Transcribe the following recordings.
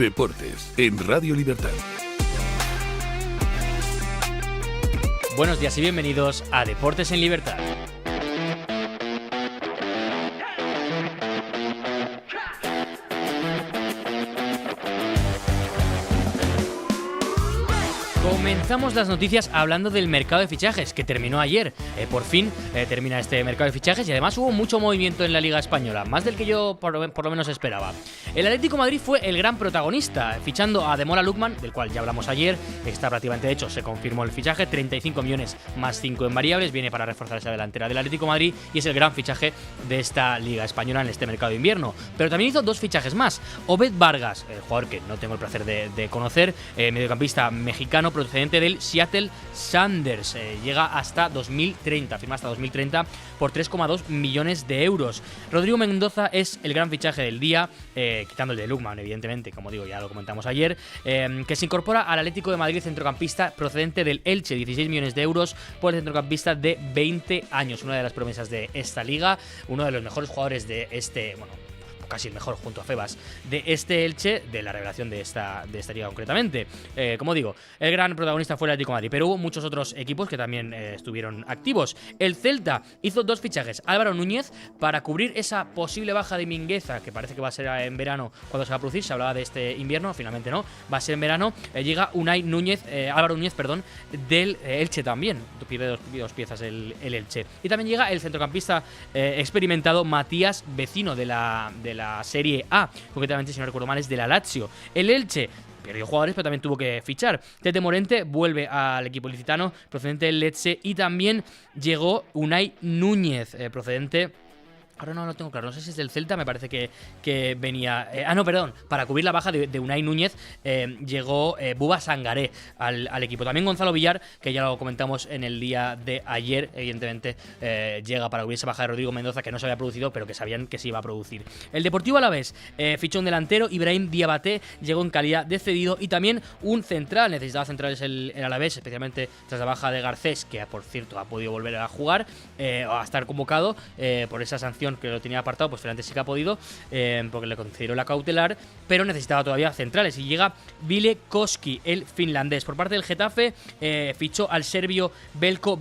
Deportes en Radio Libertad. Buenos días y bienvenidos a Deportes en Libertad. Comenzamos las noticias hablando del mercado de fichajes que terminó ayer. Por fin termina este mercado de fichajes y además hubo mucho movimiento en la Liga Española, más del que yo por lo menos esperaba. El Atlético de Madrid fue el gran protagonista, fichando a Ademola Lookman, del cual ya hablamos ayer. Está prácticamente hecho, se confirmó el fichaje, 35 millones más 5 en variables, viene para reforzar esa delantera del Atlético de Madrid y es el gran fichaje de esta Liga Española en este mercado de invierno. Pero también hizo dos fichajes más. Obed Vargas, el jugador que no tengo el placer de conocer, mediocampista mexicano procedente del Seattle Sounders, llega hasta 2030, firma hasta 2030 por 3,2 millones de euros. Rodrigo Mendoza es el gran fichaje del día, quitando el de Lookman, evidentemente, como digo, ya lo comentamos ayer, que se incorpora al Atlético de Madrid, centrocampista procedente del Elche, 16 millones de euros por el centrocampista de 20 años, una de las promesas de esta liga, uno de los mejores jugadores de este, bueno, casi el mejor junto a Febas de este Elche, de la revelación de esta liga concretamente. Como digo, el gran protagonista fue el Atlético de Madrid, pero hubo muchos otros equipos que también estuvieron activos. El Celta hizo dos fichajes. Álvaro Núñez para cubrir esa posible baja de Mingueza, que parece que va a ser en verano cuando se va a producir. Se hablaba de este invierno, finalmente no, va a ser en verano. Llega Álvaro Núñez, del Elche también. Pierde dos piezas el Elche. Y también llega el centrocampista experimentado Matías Vecino de la Serie A, concretamente, si no recuerdo mal, es de la Lazio. El Elche perdió jugadores, pero también tuvo que fichar. Tete Morente vuelve al equipo ilicitano procedente del Lecce y también llegó Unai Núñez, procedente... Ahora no lo tengo claro, no sé si es del Celta, me parece que venía... para cubrir la baja de Unai Núñez llegó Buba Sangaré al equipo. También Gonzalo Villar, que ya lo comentamos en el día de ayer, evidentemente llega para cubrir esa baja de Rodrigo Mendoza, que no se había producido, pero que sabían que se iba a producir. El Deportivo Alavés fichó un delantero, Ibrahim Diabaté, llegó en calidad de cedido, y también un central, necesitaba centrales el Alavés, especialmente tras la baja de Garcés, que por cierto ha podido volver a jugar, a estar convocado por esa sanción que lo tenía apartado, pues finalmente sí que ha podido, porque le concedieron la cautelar, pero necesitaba todavía centrales, y llega Vile Koski, el finlandés. Por parte del Getafe fichó al serbio Belko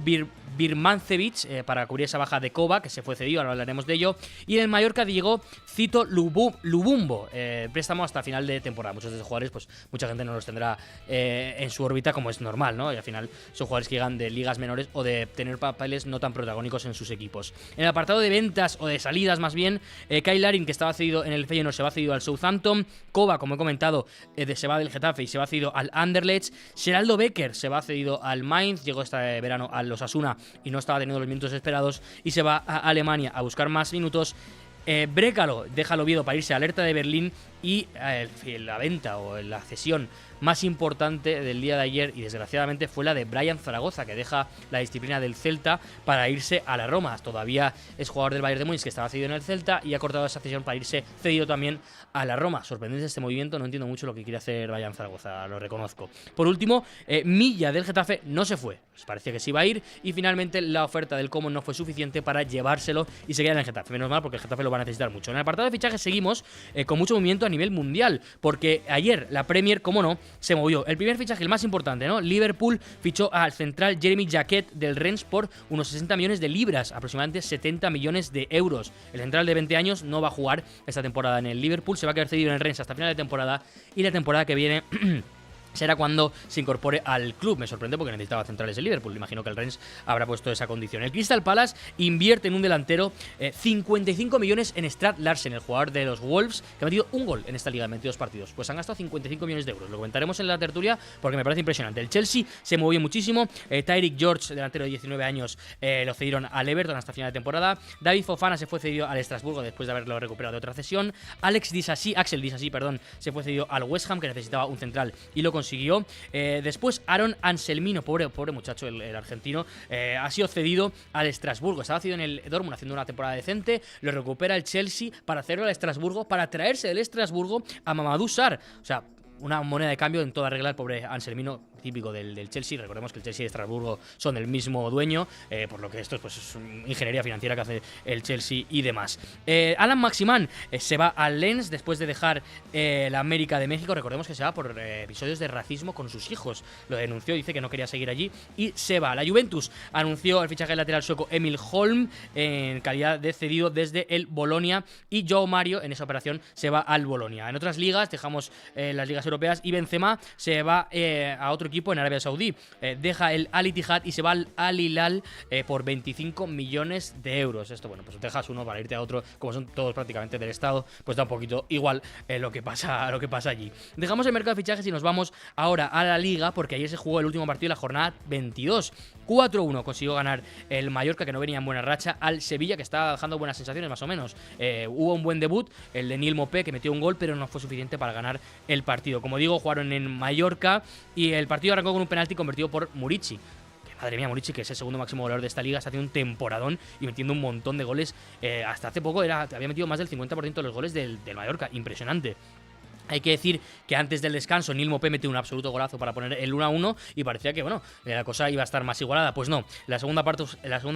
Birmancevic para cubrir esa baja de Kova, que se fue cedido, ahora hablaremos de ello. Y en el Mallorca llegó Cito Lubumbo, préstamo hasta final de temporada. Muchos de esos jugadores, pues mucha gente no los tendrá en su órbita, como es normal, ¿no? Y al final son jugadores que llegan de ligas menores o de tener papeles no tan protagónicos en sus equipos. En el apartado de ventas o de salidas, más bien, Kyle Larin, que estaba cedido en el Feyenoord, se va cedido al Southampton. Kova, como he comentado, se va del Getafe y se va cedido al Anderlecht. Geraldo Becker se va cedido al Mainz, llegó este verano al Osasuna y no estaba teniendo los minutos esperados y se va a Alemania a buscar más minutos. Brécalo deja el Oviedo para irse a Alerta de Berlín, y la venta o la cesión más importante del día de ayer, y desgraciadamente, fue la de Brian Zaragoza, que deja la disciplina del Celta para irse a la Roma. Todavía es jugador del Bayern de Múnich, que estaba cedido en el Celta, y ha cortado esa cesión para irse cedido también a la Roma. Sorprendente este movimiento, no entiendo mucho lo que quiere hacer Brian Zaragoza, lo reconozco. Por último, Milla del Getafe no se fue, pues parecía que se iba a ir, y finalmente la oferta del Como no fue suficiente para llevárselo y se queda en el Getafe. Menos mal, porque el Getafe lo va a necesitar mucho. En el apartado de fichajes seguimos con mucho movimiento a nivel mundial, porque ayer la Premier, como no, se movió. El primer fichaje, el más importante, ¿no? Liverpool fichó al central Jeremy Jacquet del Rennes por unos 60 millones de libras, aproximadamente 70 millones de euros. El central de 20 años no va a jugar esta temporada en el Liverpool, se va a quedar cedido en el Rennes hasta final de temporada, y la temporada que viene será cuando se incorpore al club. Me sorprende porque necesitaba centrales el Liverpool. Imagino que el Rennes habrá puesto esa condición. El Crystal Palace invierte en un delantero 55 millones en Strand Larsen, el jugador de los Wolves, que ha metido un gol en esta liga de 22 partidos. Pues han gastado 55 millones de euros. Lo comentaremos en la tertulia porque me parece impresionante. El Chelsea se movió muchísimo. Tyreek George, delantero de 19 años, lo cedieron al Everton hasta final de temporada. David Fofana se fue cedido al Estrasburgo después de haberlo recuperado de otra cesión. Axel Disasi, se fue cedido al West Ham, que necesitaba un central y lo consiguió. Después Aaron Anselmino, pobre muchacho, el argentino, ha sido cedido al Estrasburgo. Estaba cedido en el Dortmund haciendo una temporada decente, lo recupera el Chelsea para hacerlo al Estrasburgo, para traerse del Estrasburgo a Mamadou Sarr. O sea, una moneda de cambio en toda regla. El pobre Anselmino típico del Chelsea. Recordemos que el Chelsea y Estrasburgo son del mismo dueño, por lo que esto pues, es ingeniería financiera que hace el Chelsea y demás. Alan Maximan se va al Lens después de dejar la América de México. Recordemos que se va por episodios de racismo con sus hijos. Lo denunció, dice que no quería seguir allí y se va. La Juventus anunció el fichaje del lateral sueco Emil Holm en calidad de cedido desde el Bolonia, y Joao Mario en esa operación se va al Bolonia. En otras ligas, dejamos las ligas europeas, y Benzema se va a otro equipo en Arabia Saudí. Deja el Al Ittihad y se va al Al Hilal por 25 millones de euros. Esto, bueno, pues dejas uno para irte a otro, como son todos prácticamente del Estado, pues da un poquito igual lo que pasa allí. Dejamos el mercado de fichajes y nos vamos ahora a la Liga, porque ayer se jugó el último partido de la jornada 22. 4-1 consiguió ganar el Mallorca, que no venía en buena racha, al Sevilla, que estaba dejando buenas sensaciones más o menos. Hubo un buen debut, el de Neil Mopé, que metió un gol, pero no fue suficiente para ganar el partido. Como digo, jugaron en Mallorca y el partido arrancó con un penalti convertido por Murici. Madre mía, Murici, que es el segundo máximo goleador de esta liga, está haciendo un temporadón y metiendo un montón de goles. Hasta hace poco había metido más del 50% de los goles del Mallorca. Impresionante. Hay que decir que antes del descanso Neil Mopé metió un absoluto golazo para poner el 1-1 y parecía que, bueno, la cosa iba a estar más igualada. Pues no, en la segunda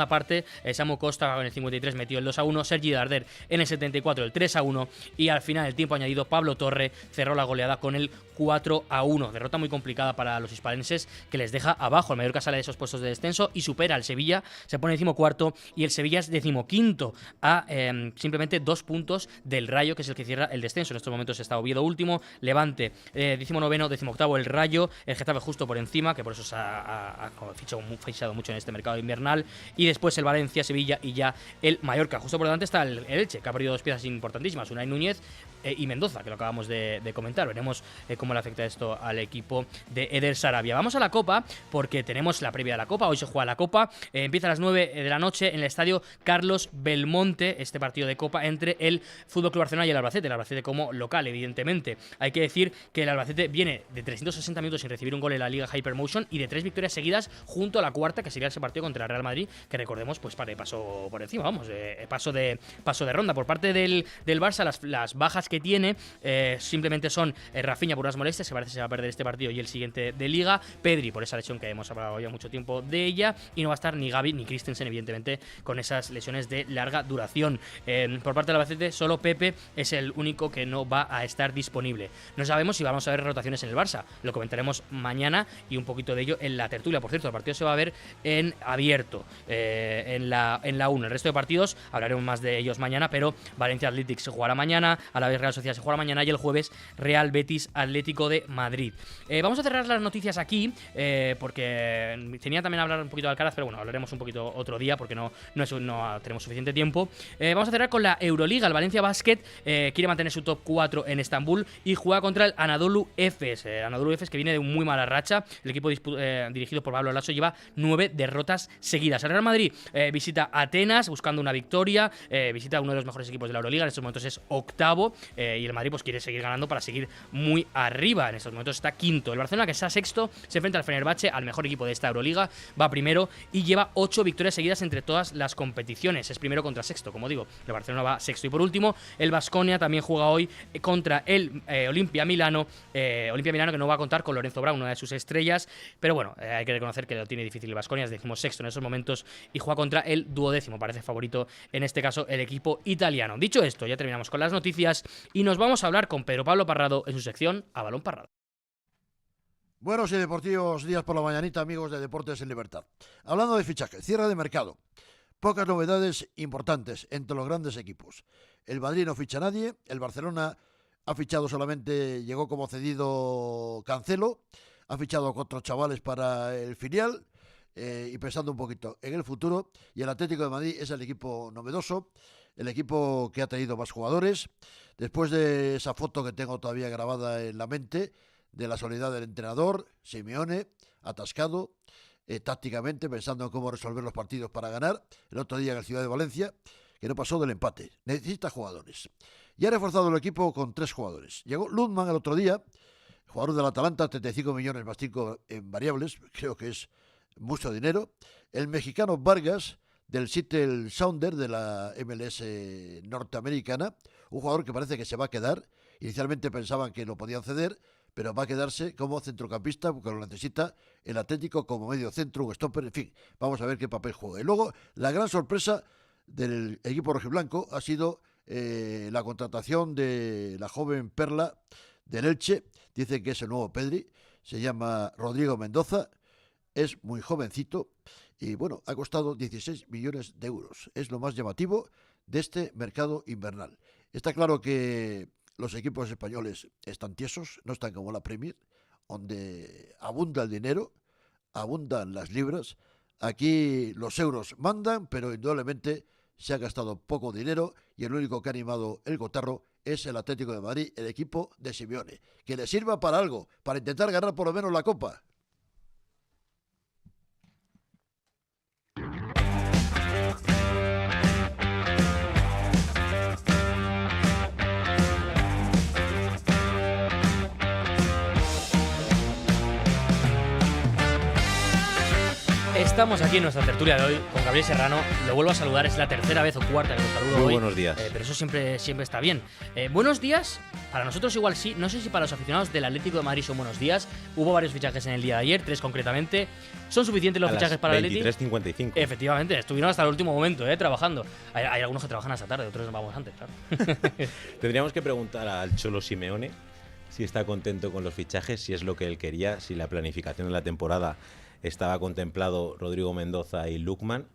parte Samu Costa en el 53 metió el 2-1, Sergi Darder en el 74 el 3-1 y al final, el tiempo añadido, Pablo Torre cerró la goleada con el 4-1. Derrota muy complicada para los hispalenses, que les deja abajo. El Mallorca sale de esos puestos de descenso y supera al Sevilla, se pone 14º, y el Sevilla es 15º a simplemente 2 puntos del Rayo, que es el que cierra el descenso. En estos momentos está Oviedo último, Levante 19º, 18º el Rayo, el Getafe justo por encima, que por eso se ha fichado mucho en este mercado invernal, y después el Valencia, Sevilla y ya el Mallorca. Justo por delante está el Elche, que ha perdido 2 piezas importantísimas, Unai Núñez y Mendoza, que lo acabamos de comentar. Veremos cómo le afecta esto al equipo de Eder Sarabia. Vamos a la Copa, porque tenemos la previa de la Copa. Hoy se juega la Copa, empieza a las 9 de la noche en el estadio Carlos Belmonte, este partido de Copa entre el FC Barcelona y el Albacete como local, evidentemente. Hay que decir que el Albacete viene de 360 minutos sin recibir un gol en la Liga Hypermotion y de 3 victorias seguidas junto a la cuarta, que sería ese partido contra el Real Madrid, que recordemos, pues paso por encima, vamos, paso de ronda. Por parte del Barça, las bajas que tiene simplemente son Rafinha por unas molestias, que parece que se va a perder este partido y el siguiente de Liga, Pedri por esa lesión que hemos hablado ya mucho tiempo de ella, y no va a estar ni Gavi ni Christensen, evidentemente, con esas lesiones de larga duración. Por parte del Albacete, solo Pepe es el único que no va a estar disponible. No sabemos si vamos a ver rotaciones en el Barça, lo comentaremos mañana y un poquito de ello en la tertulia. Por cierto, el partido se va a ver en abierto, en la 1. El resto de partidos hablaremos más de ellos mañana, pero Valencia Athletic se jugará mañana, a la vez Real Sociedad se jugará mañana, y el jueves Real Betis Atlético de Madrid. Vamos a cerrar las noticias aquí, porque tenía también hablar un poquito de Alcaraz, pero bueno, hablaremos un poquito otro día porque no tenemos suficiente tiempo. Vamos a cerrar con la Euroliga. El Valencia Basket quiere mantener su top 4 en Estambul y juega contra el Anadolu Efes. Anadolu Efes, que viene de muy mala racha. El equipo dirigido por Pablo Lasso lleva 9 derrotas seguidas. El Real Madrid visita Atenas buscando una victoria, visita a uno de los mejores equipos de la Euroliga, en estos momentos es 8º, y el Madrid pues quiere seguir ganando para seguir muy arriba. En estos momentos está 5º. El Barcelona, que está 6º, se enfrenta al Fenerbahce, al mejor equipo de esta Euroliga, va primero y lleva 8 victorias seguidas entre todas las competiciones. Es primero contra 6º, como digo. El Barcelona va 6º. Y por último, el Baskonia también juega hoy contra el Olimpia Milano. Olimpia Milano, que no va a contar con Lorenzo Brown, una de sus estrellas, pero bueno, hay que reconocer que lo tiene difícil el Baskonia, es 16º en esos momentos y juega contra el 12º, parece favorito en este caso el equipo italiano. Dicho esto, ya terminamos con las noticias y nos vamos a hablar con Pedro Pablo Parrado en su sección A Balón Parrado. Buenos y deportivos días por la mañanita, amigos de Deportes en Libertad. Hablando de fichaje, cierre de mercado. Pocas novedades importantes entre los grandes equipos. El Madrid no ficha a nadie, el Barcelona ha fichado solamente, llegó como cedido Cancelo, ha fichado a 4 chavales para el filial, y pensando un poquito en el futuro, y el Atlético de Madrid es el equipo novedoso, el equipo que ha tenido más jugadores, después de esa foto que tengo todavía grabada en la mente, de la soledad del entrenador, Simeone, atascado, tácticamente, pensando en cómo resolver los partidos para ganar, el otro día en el Ciudad de Valencia, que no pasó del empate, necesita jugadores. Y ha reforzado el equipo con 3 jugadores. Llegó Lundman el otro día, jugador del Atalanta, 35 millones más 5 en variables, creo que es mucho dinero. El mexicano Vargas, del Seattle Sounders de la MLS norteamericana, un jugador que parece que se va a quedar. Inicialmente pensaban que lo podían ceder, pero va a quedarse como centrocampista porque lo necesita el Atlético como medio centro, un stopper, en fin, vamos a ver qué papel juega. Y luego, la gran sorpresa del equipo rojiblanco ha sido la contratación de la joven perla del Elche, dicen que es el nuevo Pedri, se llama Rodrigo Mendoza, es muy jovencito y bueno, ha costado 16 millones de euros. Es lo más llamativo de este mercado invernal. Está claro que los equipos españoles están tiesos, no están como la Premier, donde abunda el dinero, abundan las libras. Aquí los euros mandan, pero indudablemente se ha gastado poco dinero y el único que ha animado el cotarro es el Atlético de Madrid, el equipo de Simeone. Que le sirva para algo, para intentar ganar por lo menos la Copa. Estamos aquí en nuestra tertulia de hoy con Gabriel Serrano. Lo vuelvo a saludar, es la tercera vez o cuarta que lo saludo hoy. Muy buenos días. Pero eso siempre está bien. Buenos días, para nosotros igual sí. No sé si para los aficionados del Atlético de Madrid son buenos días. Hubo varios fichajes en el día de ayer, 3 concretamente. ¿Son suficientes los fichajes para el Atlético? 23:55. Efectivamente, estuvieron hasta el último momento trabajando. Hay algunos que trabajan hasta tarde, otros nos vamos antes, claro. Tendríamos que preguntar al Cholo Simeone si está contento con los fichajes, si es lo que él quería, si la planificación de la temporada estaba contemplado Rodrigo Mendoza y Lookman.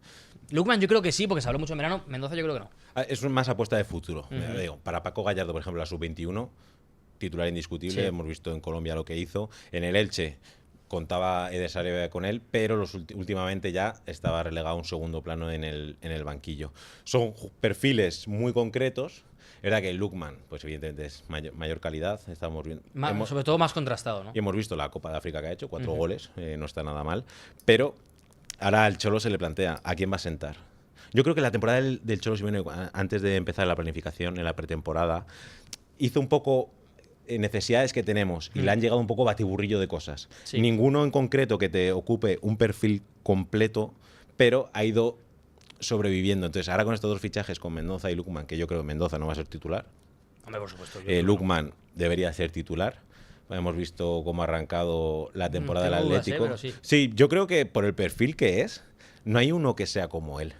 Lookman yo creo que sí, porque se habló mucho en verano. Mendoza yo creo que no. Es más apuesta de futuro. Digo, para Paco Gallardo, por ejemplo, la sub-21, titular indiscutible. Sí. Hemos visto en Colombia lo que hizo. En el Elche contaba Eder Sarabia con él, pero últimamente ya estaba relegado a un segundo plano en el banquillo. Son perfiles muy concretos. Era que Lookman, pues evidentemente es mayor calidad, estamos viendo. Sobre todo más contrastado, ¿no? Y hemos visto la Copa de África que ha hecho, 4 goles, no está nada mal. Pero ahora al Cholo se le plantea, ¿a quién va a sentar? Yo creo que la temporada del Cholo Simeone, antes de empezar la planificación, en la pretemporada, hizo un poco necesidades que tenemos y le han llegado un poco batiburrillo de cosas. Sí. Ninguno en concreto que te ocupe un perfil completo, pero ha ido sobreviviendo. Entonces, ahora con estos 2 fichajes, con Mendoza y Lookman, que yo creo que Mendoza no va a ser titular. Hombre, por supuesto. Lookman debería ser titular. Hemos visto cómo ha arrancado la temporada del Atlético. Pero sí. Sí, yo creo que por el perfil que es, no hay uno que sea como él.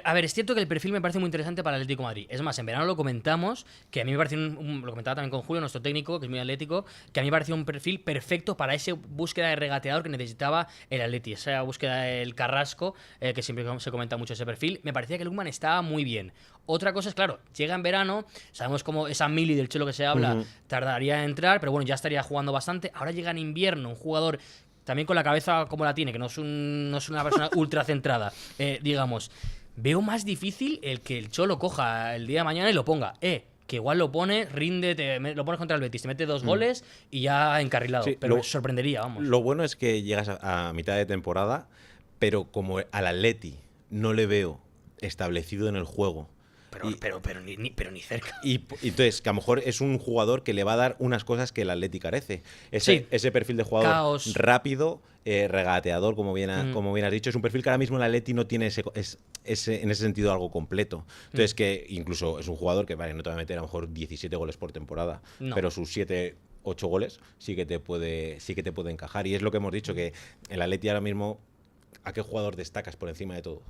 A ver, es cierto que el perfil me parece muy interesante para el Atlético de Madrid. Es más, en verano lo comentamos, que a mí me pareció lo comentaba también con Julio, nuestro técnico, que es muy atlético, que a mí me pareció un perfil perfecto para esa búsqueda de regateador que necesitaba el Atleti, esa búsqueda del Carrasco, que siempre se comenta mucho ese perfil. Me parecía que Lookman estaba muy bien. Otra cosa es, claro, llega en verano, sabemos cómo esa mili del Cholo que se habla tardaría en entrar, pero bueno, ya estaría jugando bastante. Ahora llega en invierno un jugador también con la cabeza como la tiene, que no es una persona ultra centrada, digamos. Veo más difícil el que el Cholo coja el día de mañana y lo ponga. Que igual lo pone, rinde, lo pones contra el Betis, te mete 2 goles y ya encarrilado. Sí, pero me sorprendería, vamos. Lo bueno es que llegas a mitad de temporada, pero como al Atleti no le veo establecido en el juego. Pero ni cerca. Y entonces, que a lo mejor es un jugador que le va a dar unas cosas que el Atleti carece. Ese perfil de jugador Caos. Rápido, regateador, como bien has dicho, es un perfil que ahora mismo el Atleti no tiene en ese sentido algo completo. Entonces, que incluso es un jugador que, vale, no te va a meter a lo mejor 17 goles por temporada, pero sus 7-8 goles sí que te puede encajar. Y es lo que hemos dicho, que el Atleti ahora mismo, ¿a qué jugador destacas por encima de todos?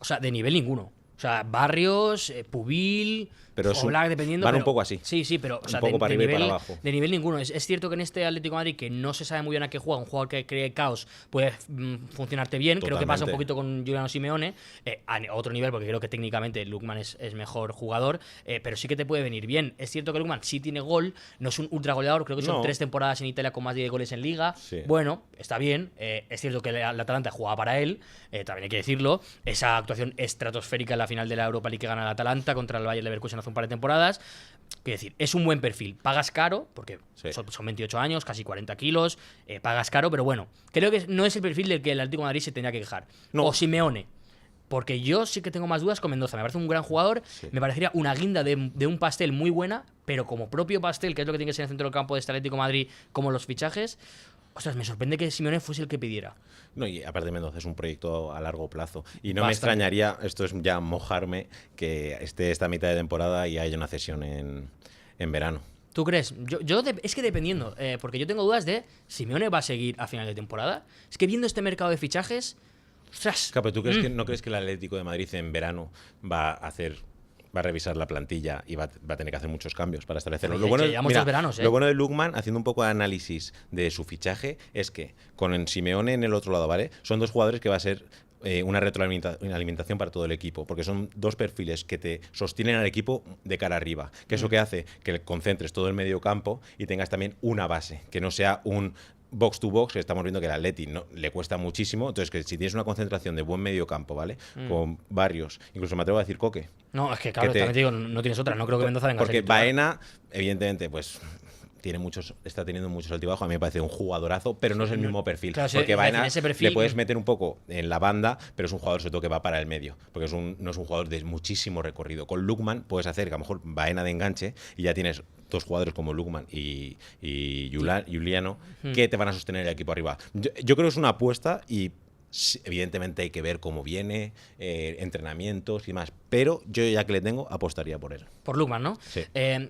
O sea, de nivel ninguno. O sea, Barrios, Pubil, Oblak, dependiendo. Van un poco así. Sí, pero o sea, un poco para arriba y para abajo. De nivel ninguno. Es cierto que en este Atlético de Madrid, que no se sabe muy bien a qué juega, un jugador que cree caos puede funcionarte bien. Totalmente. Creo que pasa un poquito con Giuliano Simeone. A otro nivel, porque creo que técnicamente Lookman es mejor jugador, pero sí que te puede venir bien. Es cierto que Lookman sí tiene gol, no es un ultra goleador. Creo que son 3 temporadas en Italia con más de 10 goles en Liga. Sí. Bueno, está bien. Es cierto que el Atalanta jugaba para él, también hay que decirlo. Esa actuación estratosférica en la final de la Europa League que gana el Atalanta contra el Bayer Leverkusen hace un par de temporadas. Quiero decir, es un buen perfil. Pagas caro, porque son 28 años, casi 40 kilos. Pagas caro, pero bueno, creo que no es el perfil del que el Atlético de Madrid se tendría que quejar. No. O Simeone. Porque yo sí que tengo más dudas con Mendoza. Me parece un gran jugador. Sí. Me parecería una guinda de un pastel muy buena, pero como propio pastel, que es lo que tiene que ser en el centro del campo de este Atlético de Madrid, como los fichajes. Ostras, me sorprende que Simeone fuese el que pidiera. No, y aparte Mendoza es un proyecto a largo plazo. Y no me extrañaría, esto es ya mojarme, que esté esta mitad de temporada y haya una cesión en verano. ¿Tú crees? Es que dependiendo, porque yo tengo dudas de Simeone va a seguir a final de temporada. Es que viendo este mercado de fichajes, ¡ostras! Claro, pero ¿tú no crees que el Atlético de Madrid en verano va a revisar la plantilla y va a tener que hacer muchos cambios para establecerlo? Lo bueno, dos veranos, lo bueno de Lookman, haciendo un poco de análisis de su fichaje, es que con el Simeone en el otro lado, ¿vale? Son dos jugadores que va a ser una retroalimentación para todo el equipo, porque son dos perfiles que te sostienen al equipo de cara arriba, que eso que hace que concentres todo el medio campo y tengas también una base, que no sea un box to box, que estamos viendo que el Atleti no, le cuesta muchísimo. Entonces, que si tienes una concentración de buen medio campo, ¿vale? Con varios, incluso me atrevo a decir Coque. No, es que claro, también te digo, no tienes otra, no creo que Mendoza venga a ser porque titular. Baena, evidentemente, pues está teniendo muchos altibajos. A mí me parece un jugadorazo, pero no es el mismo perfil. Claro, porque Baena ese perfil, le puedes meter un poco en la banda, pero es un jugador sobre todo que va para el medio, porque no es un jugador de muchísimo recorrido. Con Lookman puedes hacer que a lo mejor Baena de enganche y ya tienes dos jugadores como Lookman y Juliano que te van a sostener el equipo arriba. Yo creo que es una apuesta y evidentemente hay que ver cómo viene, entrenamientos y más, pero yo ya que le tengo apostaría por él. Por Lookman, ¿no? Sí.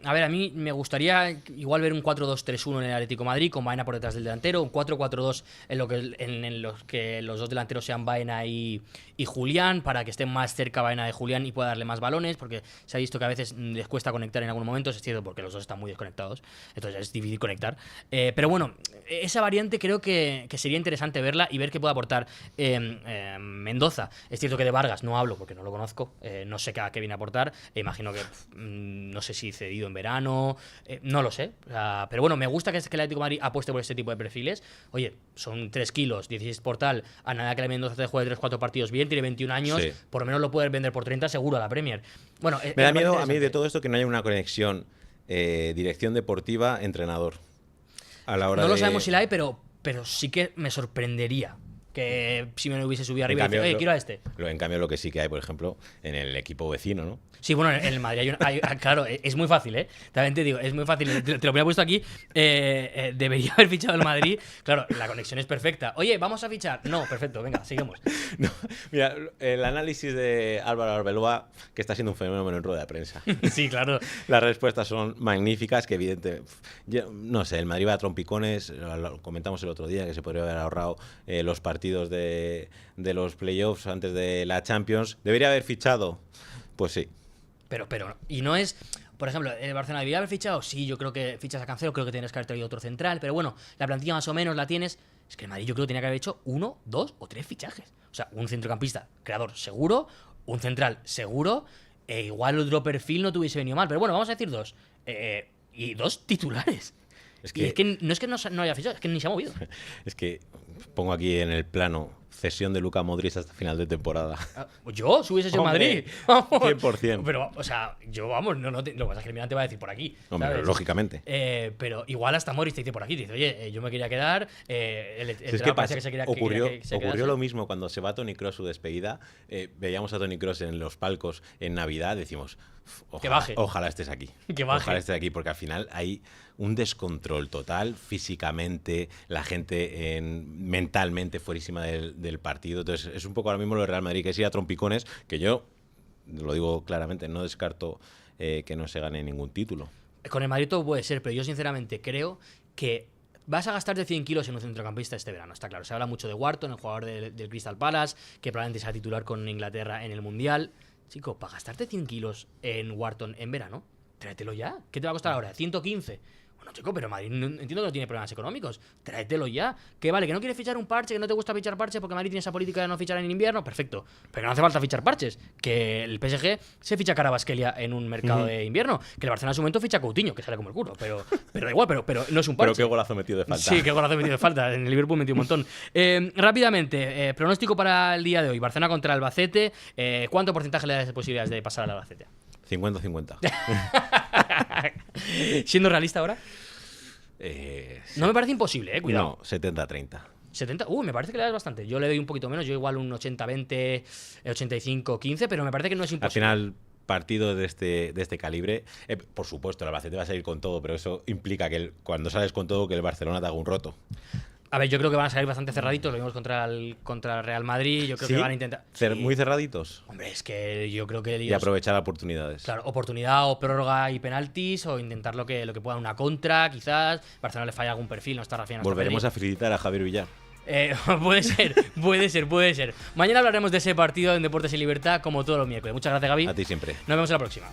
A ver, a mí me gustaría igual ver un 4-2-3-1 en el Atlético de Madrid, con Baena por detrás del delantero, un 4-4-2 en los que los dos delanteros sean Baena y Julián, para que estén más cerca Baena de Julián y pueda darle más balones, porque se ha visto que a veces les cuesta conectar en algunos momentos, es cierto, porque los dos están muy desconectados, entonces es difícil conectar. Pero bueno, esa variante creo que sería interesante verla y ver qué puede aportar Mendoza. Es cierto que de Vargas no hablo porque no lo conozco, no sé qué viene a aportar, imagino que no sé si cedido en verano, no lo sé, pero bueno, me gusta que el Atlético de Madrid apueste por este tipo de perfiles. Oye, son 3 kilos, 16 por tal, a nada que la Mendoza te juegue 3-4 partidos bien, tiene 21 años, sí. Por lo menos lo puedes vender por 30 seguro a la Premier. Bueno, me da miedo a mí de todo esto que no haya una conexión dirección deportiva entrenador a la hora no lo sabemos si la hay, pero sí que me sorprendería que si me hubiese subido arriba y dice, oye, quiero a este. En cambio, lo que sí que hay, por ejemplo, en el equipo vecino, ¿no? Sí, bueno, en el Madrid claro, es muy fácil, ¿eh? También te digo, es muy fácil. Te lo había puesto aquí. Debería haber fichado el Madrid. Claro, la conexión es perfecta. Oye, ¿vamos a fichar? No, perfecto, venga, sigamos. No, mira, el análisis de Álvaro Arbeloa, que está siendo un fenómeno en rueda de prensa. Sí, claro. Las respuestas son magníficas, que evidentemente, no sé, el Madrid va a trompicones, lo comentamos el otro día, que se podría haber ahorrado los partidos de los playoffs antes de la Champions. ¿Debería haber fichado? Pues sí. Pero, y no es... Por ejemplo, ¿el Barcelona debería haber fichado? Sí, yo creo que fichas a Cancelo, creo que tienes que haber traído otro central, pero bueno, la plantilla más o menos la tienes. Es que el Madrid yo creo que tenía que haber hecho 1, 2 o 3 fichajes. O sea, un centrocampista creador seguro, un central seguro, igual otro perfil no te hubiese venido mal, pero bueno, vamos a decir 2. Y 2 titulares. Es que no haya fichado, es que ni se ha movido. Es que pongo aquí en el plano cesión de Luka Modric hasta final de temporada. ¿Yo? ¿Si hubiese sido Madrid? Vamos. 100%. Pero, o sea, yo, vamos, lo que pasa es que el Milan te va a decir por aquí. Hombre, ¿sabes? lógicamente. Pero igual hasta Modric te dice por aquí, te dice, oye, yo me quería quedar. Es que pasa, ocurrió lo mismo cuando se va Toni Kroos su despedida. Veíamos a Toni Kroos en los palcos en Navidad, decimos, ojalá estés aquí. Que baje. Ojalá estés aquí, porque al final hay un descontrol total físicamente, la gente mentalmente fuerísima del partido. Entonces es un poco ahora mismo lo de Real Madrid, que es ir a trompicones, que yo, lo digo claramente, no descarto que no se gane ningún título. Con el Madrid todo puede ser, pero yo sinceramente creo que vas a gastarte 100 kilos en un centrocampista este verano, está claro. Se habla mucho de Wharton, el jugador del Crystal Palace, que probablemente sea titular con Inglaterra en el Mundial. Chico, para gastarte 100 kilos en Wharton en verano, tráetelo ya. ¿Qué te va a costar ahora? 115. Bueno, chico, pero Madrid entiendo que no tiene problemas económicos. Tráetelo ya. Que vale, que no quieres fichar un parche, que no te gusta fichar parches porque Madrid tiene esa política de no fichar en invierno. Perfecto. Pero no hace falta fichar parches. Que el PSG se ficha Carabasquelia en un mercado de invierno. Que el Barcelona en su momento ficha Coutinho, que sale como el culo. Pero da igual, pero no es un parche. Pero qué golazo metido de falta. Sí, qué golazo metido de falta. En el Liverpool metió un montón. Rápidamente, pronóstico para el día de hoy. Barcelona contra Albacete. ¿Cuánto porcentaje le das de posibilidades de pasar al Albacete? 50-50. Siendo realista ahora. No me parece imposible, cuidado. No, 70-30. 70, me parece que le das bastante. Yo le doy un poquito menos, yo igual un 80-20, 85-15, pero me parece que no es imposible. Al final, partido de este calibre, por supuesto, el Albacete va a salir con todo, pero eso implica que cuando sales con todo, que el Barcelona te haga un roto. A ver, yo creo que van a salir bastante cerraditos. Lo vimos contra el Real Madrid. Yo creo ¿Sí? que van a intentar. Muy cerraditos. Hombre, es que yo creo que Y aprovechar oportunidades. Claro, oportunidad o prórroga y penaltis, o intentar lo que pueda, una contra, quizás. Barcelona le falla algún perfil, no está Rafinha, no está Volveremos Pedri. a felicitar a Javier Villar. Puede ser. Mañana hablaremos de ese partido en Deportes en Libertad, como todos los miércoles. Muchas gracias, Gaby. A ti siempre. Nos vemos en la próxima.